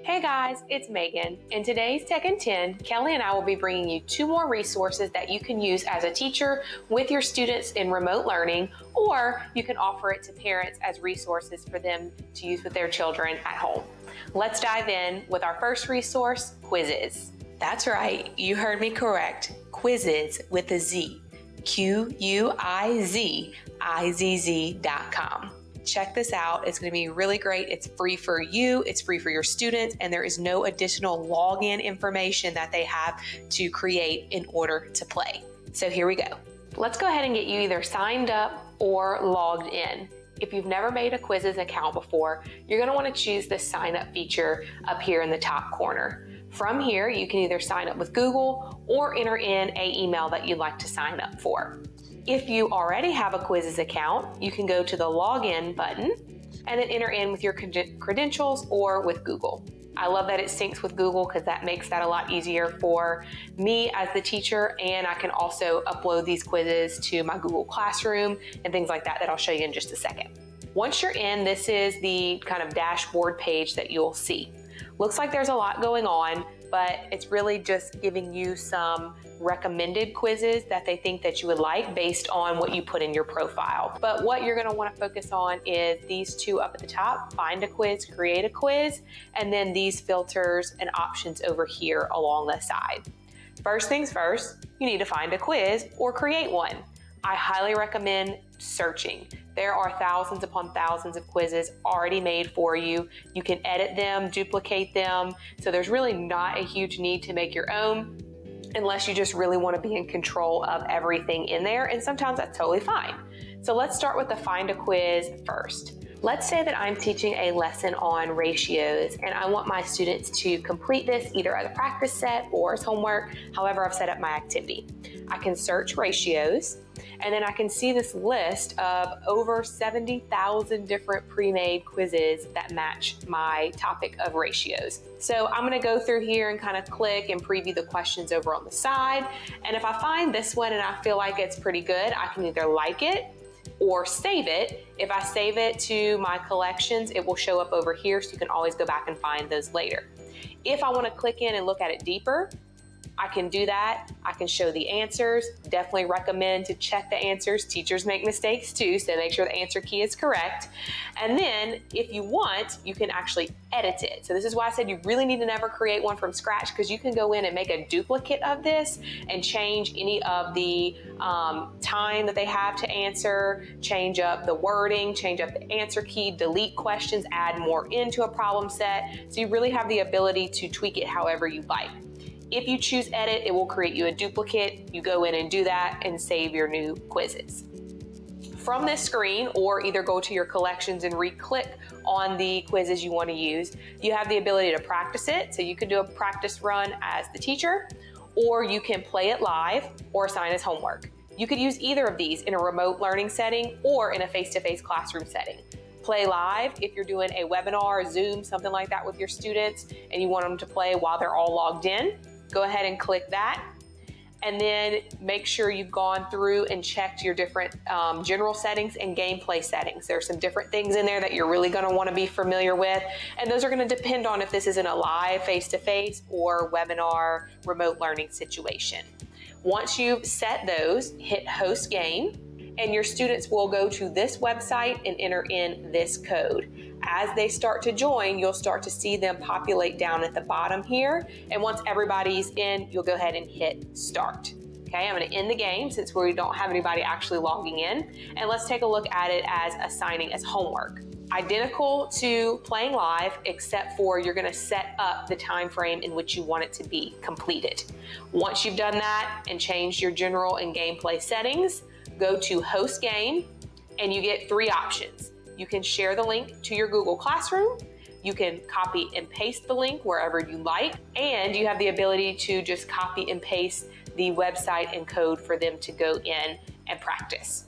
Hey guys, it's Megan. In today's Tech in 10, Kelly and I will be bringing you 2 more resources that you can use as a teacher with your students in remote learning, or you can offer it to parents as resources for them to use with their children at home. Let's dive in with our first resource, Quizziz. That's right, you heard me correct. Quizziz with a Z. Quizizz.com. Check this out. It's going to be really great. It's free for you. It's free for your students, and there is no additional login information that they have to create in order to play. So here we go. Let's go ahead and get you either signed up or logged in. If you've never made a Quizziz account before, you're going to want to choose the sign up feature up here in the top corner. From here, you can either sign up with Google or enter in an email that you'd like to sign up for. If you already have a Quizziz account, you can go to the login button and then enter in with your credentials or with Google. I love that it syncs with Google because that makes that a lot easier for me as the teacher, and I can also upload these quizzes to my Google Classroom and things like that I'll show you in just a second. Once you're in, this is the kind of dashboard page that you'll see. Looks like there's a lot going on, but it's really just giving you some recommended quizzes that they think that you would like based on what you put in your profile. But what you're going to want to focus on is these 2 up at the top, find a quiz, create a quiz, and then these filters and options over here along the side. First things first, you need to find a quiz or create one. I highly recommend searching. There are thousands upon thousands of quizzes already made for you. You can edit them, duplicate them, so there's really not a huge need to make your own unless you just really want to be in control of everything in there, and sometimes that's totally fine. So let's start with the find a quiz first. Let's say that I'm teaching a lesson on ratios and I want my students to complete this either as a practice set or as homework, however I've set up my activity. I can search ratios, and then I can see this list of over 70,000 different pre-made quizzes that match my topic of ratios. So I'm gonna go through here and kind of click and preview the questions over on the side. And if I find this one and I feel like it's pretty good, I can either like it or save it. If I save it to my collections, it will show up over here, so you can always go back and find those later. If I want to click in and look at it deeper, I can do that. I can show the answers. Definitely recommend to check the answers. Teachers make mistakes too, so make sure the answer key is correct. And then if you want, you can actually edit it. So this is why I said you really need to never create one from scratch, because you can go in and make a duplicate of this and change any of the time that they have to answer, change up the wording, change up the answer key, delete questions, add more into a problem set. So you really have the ability to tweak it however you like. If you choose edit, it will create you a duplicate. You go in and do that and save your new quizzes. From this screen, or either go to your collections and re-click on the quizzes you want to use, you have the ability to practice it. So you can do a practice run as the teacher, or you can play it live or assign as homework. You could use either of these in a remote learning setting or in a face-to-face classroom setting. Play live if you're doing a webinar, Zoom, something like that with your students, and you want them to play while they're all logged in. Go ahead and click that, and then make sure you've gone through and checked your different general settings and gameplay settings. There's some different things in there that you're really going to want to be familiar with, and those are going to depend on if this is in a live face-to-face or webinar remote learning situation. Once you've set those, hit host game, and your students will go to this website and enter in this code. As they start to join, you'll start to see them populate down at the bottom here. And once everybody's in, you'll go ahead and hit start. Okay, I'm gonna end the game since we don't have anybody actually logging in. And let's take a look at it as assigning as homework. Identical to playing live, except for you're gonna set up the time frame in which you want it to be completed. Once you've done that and changed your general and gameplay settings, go to host game, and you get 3 options. You can share the link to your Google Classroom, you can copy and paste the link wherever you like, and you have the ability to just copy and paste the website and code for them to go in and practice.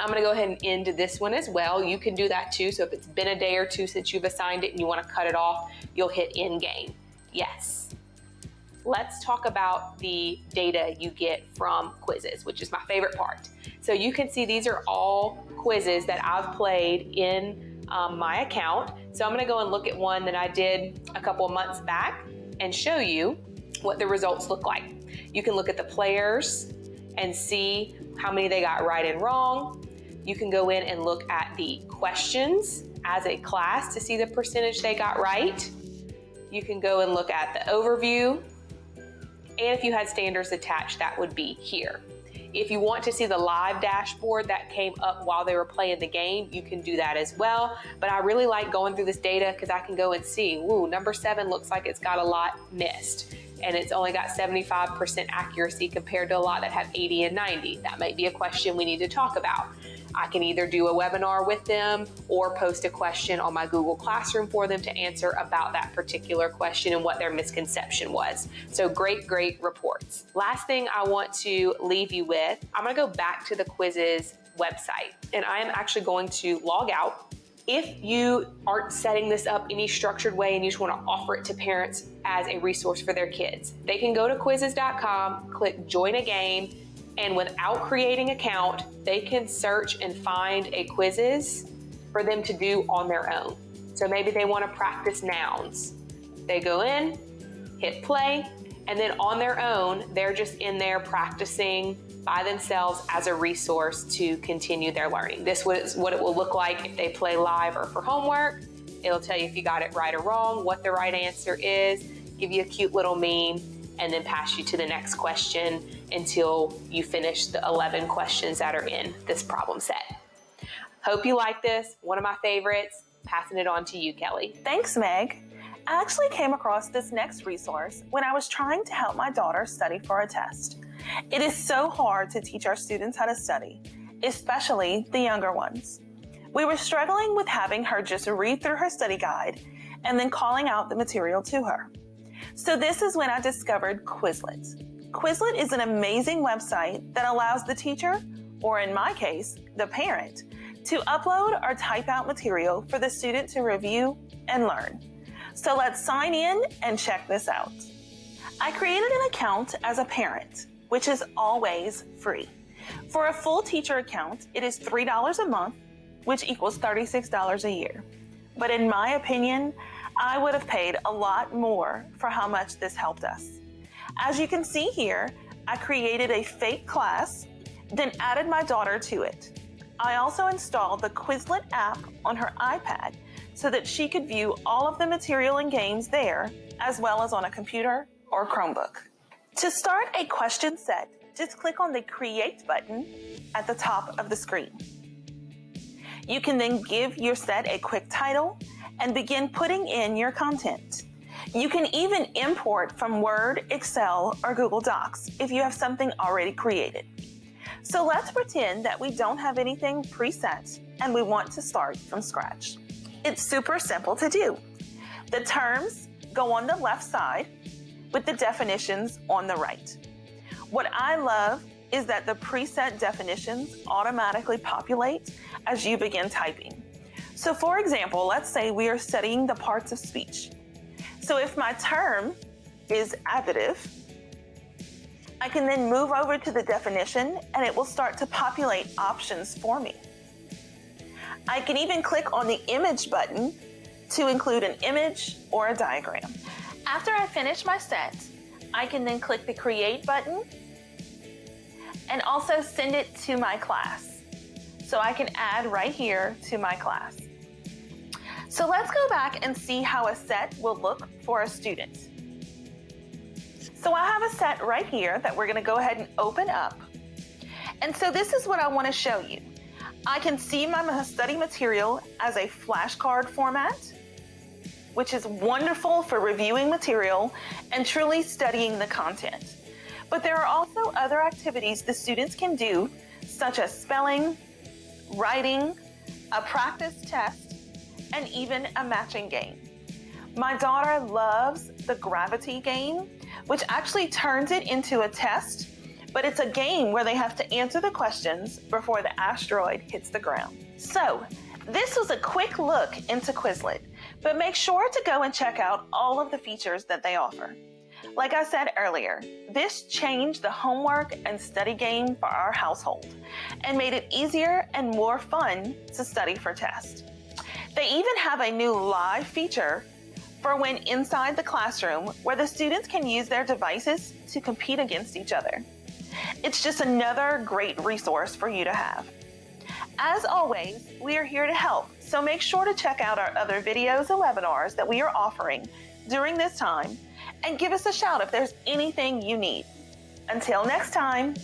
I'm gonna go ahead and end this one as well. You can do that too, so if it's been a day or 2 since you've assigned it and you wanna cut it off, you'll hit end game. Yes. Let's talk about the data you get from quizzes, which is my favorite part. So you can see these are all quizzes that I've played in my account. So I'm gonna go and look at one that I did a couple of months back and show you what the results look like. You can look at the players and see how many they got right and wrong. You can go in and look at the questions as a class to see the percentage they got right. You can go and look at the overview. And if you had standards attached, that would be here. If you want to see the live dashboard that came up while they were playing the game, you can do that as well. But I really like going through this data because I can go and see, ooh, number 7 looks like it's got a lot missed. And it's only got 75% accuracy compared to a lot that have 80 and 90. That might be a question we need to talk about. I can either do a webinar with them or post a question on my Google Classroom for them to answer about that particular question and what their misconception was. So great reports. Last thing I want to leave you with, I'm gonna go back to the Quizziz website and I am actually going to log out. If you aren't setting this up any structured way and you just want to offer it to parents as a resource for their kids, they can go to quizziz.com, click join a game, and without creating an account, they can search and find a Quizziz for them to do on their own. So maybe they want to practice nouns. They go in, hit play, and then on their own, they're just in there practicing by themselves as a resource to continue their learning. This is what it will look like if they play live or for homework. It'll tell you if you got it right or wrong, what the right answer is, give you a cute little meme, and then pass you to the next question until you finish the 11 questions that are in this problem set. Hope you like this. One of my favorites. Passing it on to you, Kelly. Thanks, Meg. I actually came across this next resource when I was trying to help my daughter study for a test. It is so hard to teach our students how to study, especially the younger ones. We were struggling with having her just read through her study guide and then calling out the material to her. So this is when I discovered Quizlet. Quizlet is an amazing website that allows the teacher, or in my case, the parent, to upload or type out material for the student to review and learn. So let's sign in and check this out. I created an account as a parent, which is always free. For a full teacher account, it is $3 a month, which equals $36 a year. But in my opinion, I would have paid a lot more for how much this helped us. As you can see here, I created a fake class, then added my daughter to it. I also installed the Quizlet app on her iPad so that she could view all of the material and games there, as well as on a computer or Chromebook. To start a question set, just click on the Create button at the top of the screen. You can then give your set a quick title and begin putting in your content. You can even import from Word, Excel, or Google Docs if you have something already created. So let's pretend that we don't have anything preset and we want to start from scratch. It's super simple to do. The terms go on the left side with the definitions on the right. What I love is that the preset definitions automatically populate as you begin typing. So for example, let's say we are studying the parts of speech. So if my term is adjective, I can then move over to the definition and it will start to populate options for me. I can even click on the image button to include an image or a diagram. After I finish my set, I can then click the Create button and also send it to my class. So I can add right here to my class. So let's go back and see how a set will look for a student. So I have a set right here that we're going to go ahead and open up. And so this is what I want to show you. I can see my study material as a flashcard format, which is wonderful for reviewing material and truly studying the content. But there are also other activities the students can do, such as spelling, writing, a practice test, and even a matching game. My daughter loves the gravity game, which actually turns it into a test, but it's a game where they have to answer the questions before the asteroid hits the ground. So this was a quick look into Quizlet, but make sure to go and check out all of the features that they offer. Like I said earlier, this changed the homework and study game for our household and made it easier and more fun to study for tests. They even have a new live feature for when inside the classroom where the students can use their devices to compete against each other. It's just another great resource for you to have. As always, we are here to help, so make sure to check out our other videos and webinars that we are offering during this time and give us a shout if there's anything you need. Until next time.